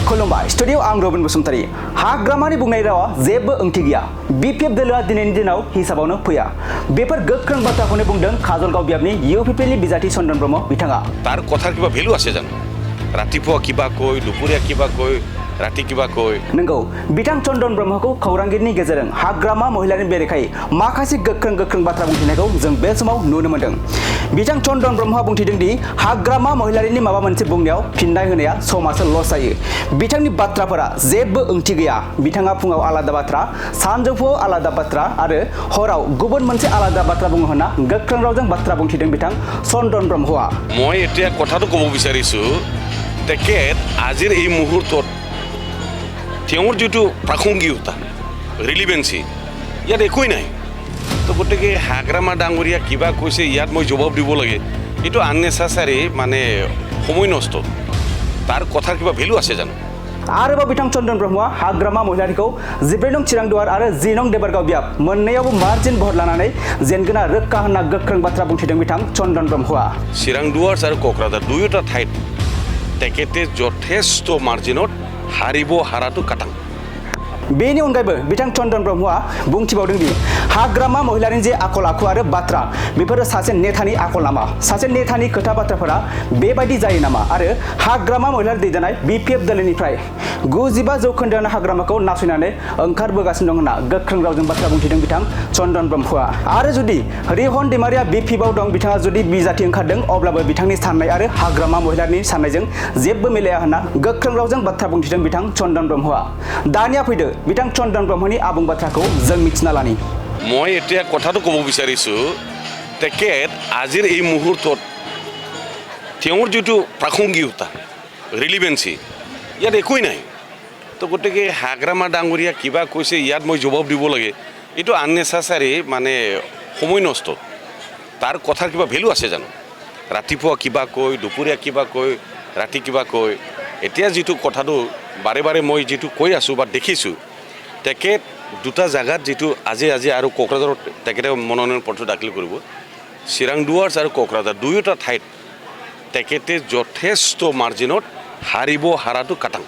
खुलुमबाय स्टुडियो आं रबिन बसुमतारी हाग्रामानि बुंनाय रावा जेबो ओंथि गैया बिपिएफ दोलोआ दिनैनि दिनाव हिसाबावनो फैया बेफोर गोख्रों बाथ्राखौनो बुंदों काजलगाव बियाबनि इउपिपिएलनि बिजाथि चन्दन ब्रह्म बिथाङा तार कथार किबा भेलु आसे जानो रातिपुवा किबा कय दुपुरिया किबा कय राति किबा कय नंगौ बिथां चन्दन ब्रह्मखौ खौरांगिरिनि गेजेरजों हाग्रामा महिलानि बेरेखायै माखासे गोख्रों बाथ्रा बुंथिनायखौ जों बे समाव नुनो मोन्दों बिथां चन्दन ब्रह्मआ बुंथिदों दि हाग्रामा महिलारिनि माबा मोनसे बुंनायाव फिननाय होनाया समासो लस जायो बिथांनि बाथ्राफोरा जेबो ओंथि गैया बिथाङा फुङाव आलादा बाथ्रा सानजौफुआव आलादा बाथ्रा आरो हराव गुबुन मोनसे आलादा बाथ्रा बुङो होनना गोख्रों रावजों बाथ्रा बुंथिदों बिथां चन्दन ब्रह्मआ মই এতিয়া কথাটো ক'ব বিচাৰিছো তেখেত আজিৰ এই মুহূৰ্তত তেওঁৰ যিটো প্ৰাসংগিকতা ৰিলিভেন্সি ইয়াত একোই নাই তো গতিকে হাগ্ৰামা ডাঙৰীয়া কিবা কৈছে ইয়াত মই জবাব দিব লাগে এইটো আননেচেসাৰী মানে সময় নষ্ট তাৰ কথাৰ কিবা ভেলু আছে জানো आरोबाव बिथां चन्दन ब्रह्मआ हाग्रामा महिलारिखौ 14 नं चिरांदुवार आरो 10 नं देबरगाव बियाब मोननैयावबो मार्जिन भट लानानै जेनगोना रोखा होनना गोख्रों बाथ्रा बुंथिदों बिथां चन्दन ब्रह्मआ चिरांदुवार आरो कक्राझार दुयोटा ठाইত তেখেতে যথেষ্ট মাৰ্জিনত हारिब हाराটো काटां बेनि अनगायैबो बिथां चन्दन ब्रह्मआ बुंथिबावदों दि हाग्रामा महिलारिनि जे आखल आखु आरो बाथ्रा बेफोरो सासे नेतानि आखल नामा सासे नेतानि खोथा बाथ्राफोरा बेबायदि जायो नामा आरो हाग्रामा महिलारि दैदेननाय बिपिएफ दोलोनिफ्राय 95% हाग्रामाखौ नासयनानै ओंखारबोगासिनो दं होनना गोख्रों रावजों बाथ्रा बुंथिदों बिथां चन्दन ब्रह्मआ आरो जुदि रिहन दैमारिया बिपिएफआव दं बिथाङा जुदि बिजाथि ओंखारदों अब्लाबो बिथांनि साननाय आरो हाग्रामा महिलारिनि साननायजों जेबो मिलाया होनना गोख्रों रावजों बाथ्रा बुंथिदों बिथां चन्दन ब्रह्मआ दानिया फैदो बिथां चन्दन ब्रह्मनि आबुं बाथ्राखौ जों मिथिना लानि মই এতিয়া কথাটো ক'ব বিচাৰিছো তেখেত আজিৰ এই মুহূৰ্তত তেওঁৰ যিটো প্ৰাসংগিকতা ৰিলিভেন্সি ইয়াত একোই নাই তো গতিকে হাগ্ৰামা ডাঙৰীয়া কিবা কৈছে ইয়াত মই জবাব দিব লাগে এইটো আননেচেসাৰী মানে সময় নষ্ট তাৰ কথাৰ কিবা ভেলু আছে জানো ৰাতিপুৱা কিবা কয় দুপুৰীয়া কিবা কয় ৰাতি কিবা কয় এতিয়া যিটো কথাটো বাৰে বাৰে মই যিটো কৈ আছোঁ বা দেখিছোঁ তেখেত দুটা জায়গাত যেটো আজি আৰু কোকৰাঝাৰত তেখেতে মনোনয়ন পত্ৰ দাখিল কৰিব চিৰাংদুৱাৰ আৰু কোকৰাঝাৰ দুয়োটা ঠাইত তেখেতে যথেষ্ট মাৰ্জিনত হাৰিব হাৰাটো কাটাং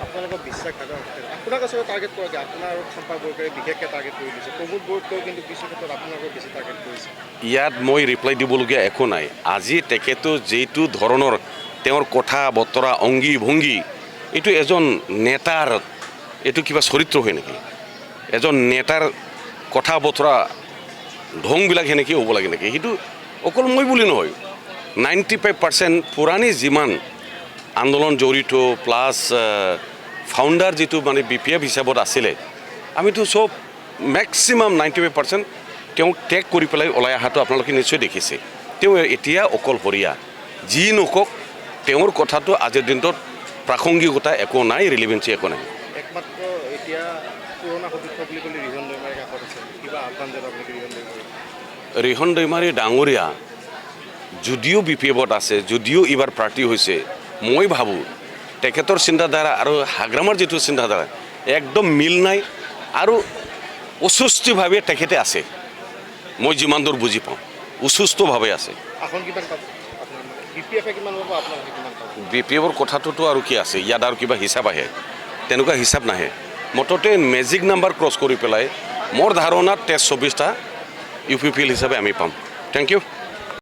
আপোনালোকৰ বিশ্বাস থাকে আপোনাক আসলে টাৰ্গেট কৰা যায় আপোনাৰ আৰু সম্পাদকে বিশেষকৈ টাৰ্গেট কৰি দিছে প্ৰমোদ বৰ্ডকৈ কিন্তু কিছু ক্ষেত্ৰত আপোনালোকৰ বেছি টাৰ্গেট কৰিছে ইয়াত মই ৰিপ্লাই দিবলগীয়া একো নাই আজি তেখেতো যেটো ধৰণৰ তেওঁৰ কথা বতৰা অংগী ভংগী এইটো এজন নেতাৰ এইটো কিবা চৰিত্ৰ হয় নেকি এজন নেতাৰ কথা বতৰা ঢংবিলাক হেনেকি হ'ব লাগে নেকি সেইটো অকল মই বুলি নহয় 95% পুৰাণি যিমান আন্দোলন জড়িত প্লাছ ফাউণ্ডাৰ যিটো মানে বিপিএফ হিচাপত আছিলে আমিতো সব মেক্সিমাম 95% তেওঁ টেক কৰি পেলাই ওলাই অহাটো আপোনালোকে নিশ্চয় দেখিছে তেওঁ এতিয়া অকলশৰীয়া যি নকক তেওঁৰ কথাটো আজিৰ দিনটোত প্ৰাসংগিকতা একো নাই ৰিলিভেন্সি একো নাই একমাত্ৰ এতিয়া পুৰণা সতীৰ্থ বুলি ক'লে ৰিহন দৈমাৰীৰ কাষত আছে কিবা আহ্বান জনাব নেকি ৰিহন দৈমাৰী ডাঙৰীয়া যদিও বিপিএফত আছে যদিও এইবাৰ প্ৰাৰ্থী হৈছে মই ভাবোঁ তেখেতৰ চিন্তাধাৰা আৰু হাগ্ৰামাৰ যিটো চিন্তাধাৰা একদম মিল নাই আৰু অসুস্থভাৱে তেখেতে আছে মই যিমান দূৰ বুজি পাওঁ অসুস্থভাৱে আছে আসন কিমান পাব আপোনাৰ বিপিএফে কিমান পাব আপোনালোকে কিমান পাব বিপিএফৰ কথাটোতো আৰু কি আছে ইয়াত আৰু কিবা হিচাপ আহে তেনেকুৱা হিচাপ নাহে মুঠতে মেজিক নাম্বাৰ ক্ৰছ কৰি পেলাই মোৰ ধাৰণাত 24টা ইউপিপিএল হিচাপে আমি পাম থেংক ইউ